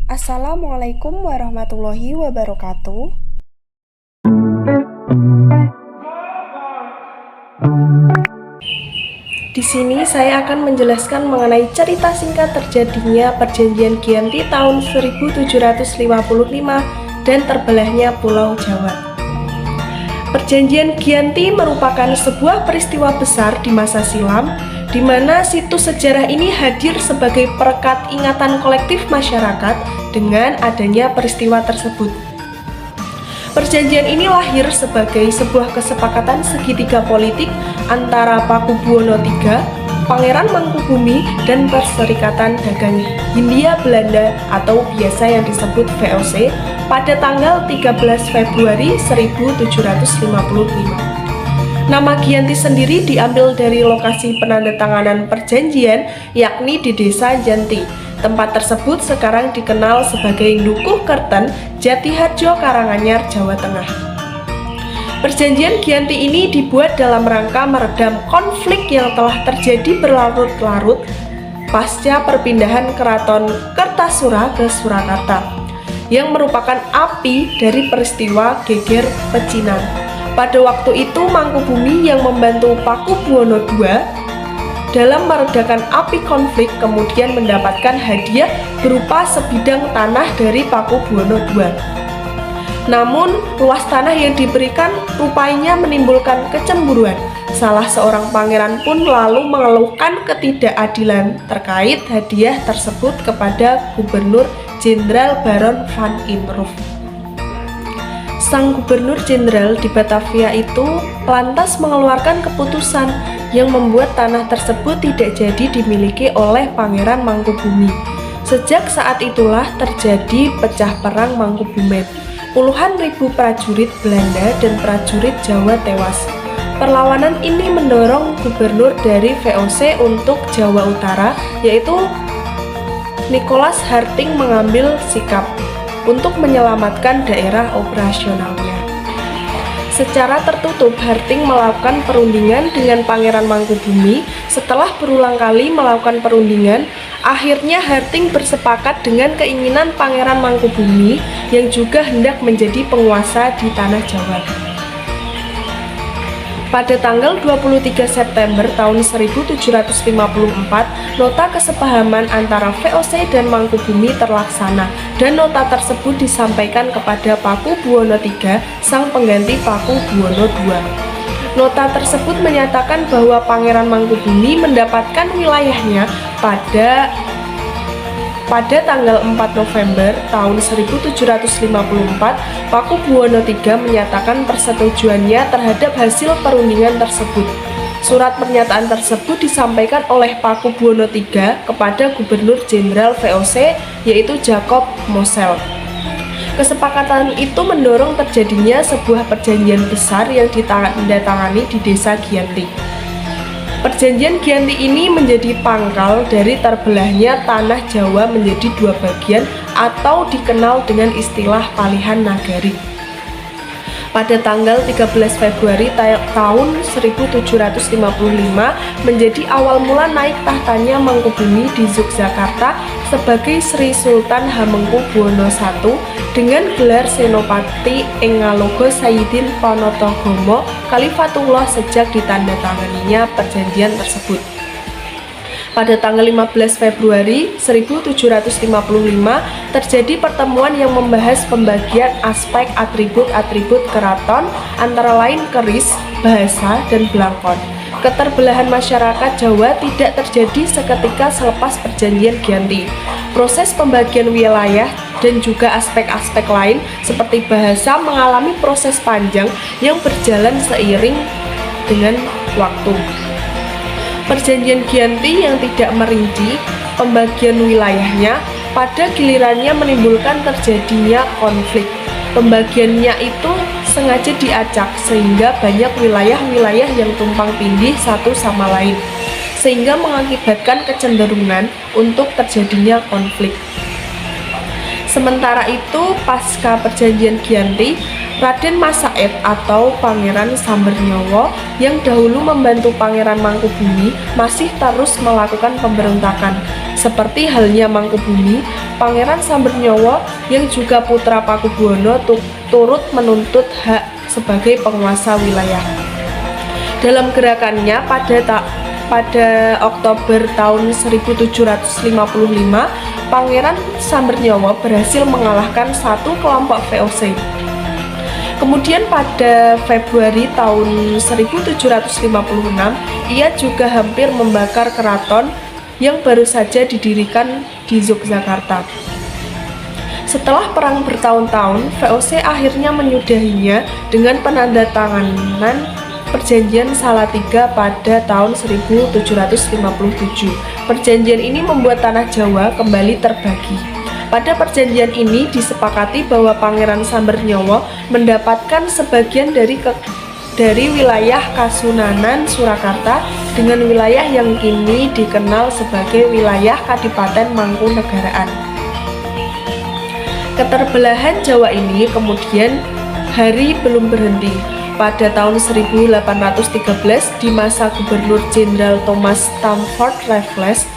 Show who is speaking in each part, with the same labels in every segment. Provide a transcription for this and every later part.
Speaker 1: Assalamualaikum warahmatullahi wabarakatuh. Di sini saya akan menjelaskan mengenai cerita singkat terjadinya Perjanjian Giyanti tahun 1755 dan terbelahnya Pulau Jawa. Perjanjian Giyanti merupakan sebuah peristiwa besar di masa silam, di mana situs sejarah ini hadir sebagai perekat ingatan kolektif masyarakat dengan adanya peristiwa tersebut. Perjanjian ini lahir sebagai sebuah kesepakatan segitiga politik antara Pakubuwono III, Pangeran Mangkubumi, dan Perserikatan Dagang Hindia Belanda atau biasa yang disebut VOC pada tanggal 13 Februari 1755. Nama Giyanti sendiri diambil dari lokasi penandatanganan perjanjian, yakni di Desa Janti. Tempat tersebut sekarang dikenal sebagai Dukuh Kerten, Jatiharjo, Karanganyar, Jawa Tengah. Perjanjian Giyanti ini dibuat dalam rangka meredam konflik yang telah terjadi berlarut-larut pasca perpindahan Keraton Kertasura ke Surakarta, yang merupakan api dari peristiwa Geger Pecinan. Pada waktu itu Mangkubumi yang membantu Pakubuwono II dalam meredakan api konflik kemudian mendapatkan hadiah berupa sebidang tanah dari Pakubuwono II. Namun, luas tanah yang diberikan rupanya menimbulkan kecemburuan. Salah seorang pangeran pun lalu mengeluhkan ketidakadilan terkait hadiah tersebut kepada Gubernur Jenderal Baron van Imhoff. Sang Gubernur Jenderal di Batavia itu lantas mengeluarkan keputusan yang membuat tanah tersebut tidak jadi dimiliki oleh Pangeran Mangkubumi. Sejak saat itulah terjadi pecah perang Mangkubumen. Puluhan ribu prajurit Belanda dan prajurit Jawa tewas. Perlawanan ini mendorong gubernur dari VOC untuk Jawa Utara, yaitu Nicholas Harting, mengambil sikap untuk menyelamatkan daerah operasionalnya. Secara tertutup, Harting melakukan perundingan dengan Pangeran Mangkubumi. Setelah berulang kali melakukan perundingan, akhirnya Harting bersepakat dengan keinginan Pangeran Mangkubumi yang juga hendak menjadi penguasa di tanah Jawa. Pada tanggal 23 September tahun 1754, nota kesepahaman antara VOC dan Mangkubumi terlaksana, dan nota tersebut disampaikan kepada Pakubuwono III, sang pengganti Pakubuwono II. Nota tersebut menyatakan bahwa Pangeran Mangkubumi mendapatkan wilayahnya pada tanggal 4 November tahun 1754, Pakubuwono III menyatakan persetujuannya terhadap hasil perundingan tersebut. Surat pernyataan tersebut disampaikan oleh Pakubuwono III kepada Gubernur Jenderal VOC, yaitu Jacob Mosel. Kesepakatan itu mendorong terjadinya sebuah perjanjian besar yang ditandatangani di Desa Giyanti. Perjanjian Giyanti ini menjadi pangkal dari terbelahnya tanah Jawa menjadi dua bagian atau dikenal dengan istilah Palihan Nagari. Pada tanggal 13 Februari tahun 1755 menjadi awal mula naik tahtanya Mangkubumi di Yogyakarta sebagai Sri Sultan Hamengkubuwono I dengan gelar Senopati ing Ngaloga Sayyidin Panatagomo Khalifatullah sejak ditandatanganinya perjanjian tersebut. Pada tanggal 15 Februari 1755 terjadi pertemuan yang membahas pembagian aspek atribut-atribut keraton antara lain keris, bahasa, dan belangkon. Keterbelahan masyarakat Jawa tidak terjadi seketika selepas perjanjian Giyanti. Proses pembagian wilayah dan juga aspek-aspek lain seperti bahasa mengalami proses panjang yang berjalan seiring dengan waktu. Perjanjian Giyanti yang tidak merinci pembagian wilayahnya pada gilirannya menimbulkan terjadinya konflik. Pembagiannya itu sengaja diacak sehingga banyak wilayah-wilayah yang tumpang tindih satu sama lain, sehingga mengakibatkan kecenderungan untuk terjadinya konflik. Sementara itu, pasca perjanjian Giyanti, Raden Masaid atau Pangeran Sambernyawa yang dahulu membantu Pangeran Mangkubumi masih terus melakukan pemberontakan. Seperti halnya Mangkubumi, Pangeran Sambernyawa yang juga putra Pakubuwono turut menuntut hak sebagai penguasa wilayah. Dalam gerakannya pada Oktober tahun 1755, Pangeran Sambernyawa berhasil mengalahkan satu kelompok VOC. Kemudian pada Februari tahun 1756, ia juga hampir membakar keraton yang baru saja didirikan di Yogyakarta. Setelah perang bertahun-tahun, VOC akhirnya menyudahinya dengan penandatanganan Perjanjian Salatiga pada tahun 1757. Perjanjian ini membuat tanah Jawa kembali terbagi. Pada perjanjian ini disepakati bahwa Pangeran Sambernyawa mendapatkan sebagian dari wilayah Kasunanan Surakarta dengan wilayah yang kini dikenal sebagai wilayah Kadipaten Mangkunegaraan. Keterbelahan Jawa ini kemudian hari belum berhenti. Pada tahun 1813 di masa Gubernur Jenderal Thomas Stamford Raffles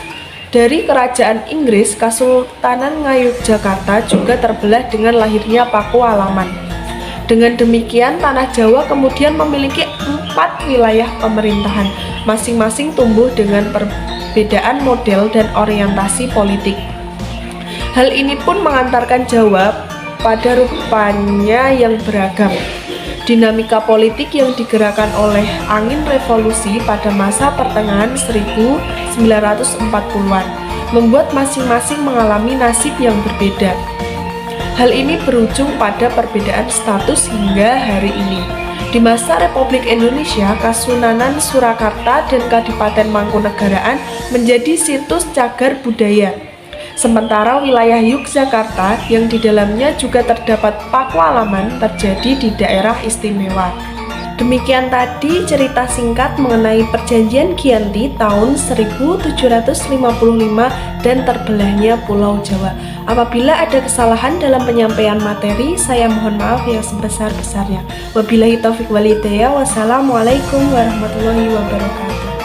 Speaker 1: dari Kerajaan Inggris, Kesultanan Ngayogyakarta juga terbelah dengan lahirnya Pakualaman. Dengan demikian, tanah Jawa kemudian memiliki 4 wilayah pemerintahan, masing-masing tumbuh dengan perbedaan model dan orientasi politik. Hal ini pun mengantarkan Jawa pada rupanya yang beragam. Dinamika politik yang digerakkan oleh angin revolusi pada masa pertengahan 1940-an membuat masing-masing mengalami nasib yang berbeda. Hal ini berujung pada perbedaan status hingga hari ini. Di masa Republik Indonesia, Kasunanan Surakarta dan Kadipaten Mangkunegaraan menjadi situs cagar budaya. Sementara wilayah Yogyakarta yang di dalamnya juga terdapat Pakualaman terjadi di daerah istimewa. Demikian tadi cerita singkat mengenai Perjanjian Giyanti tahun 1755 dan terbelahnya Pulau Jawa. Apabila ada kesalahan dalam penyampaian materi, saya mohon maaf yang sebesar-besarnya. Wabillahi taufiq wal hidayah. Wassalamualaikum warahmatullahi wabarakatuh.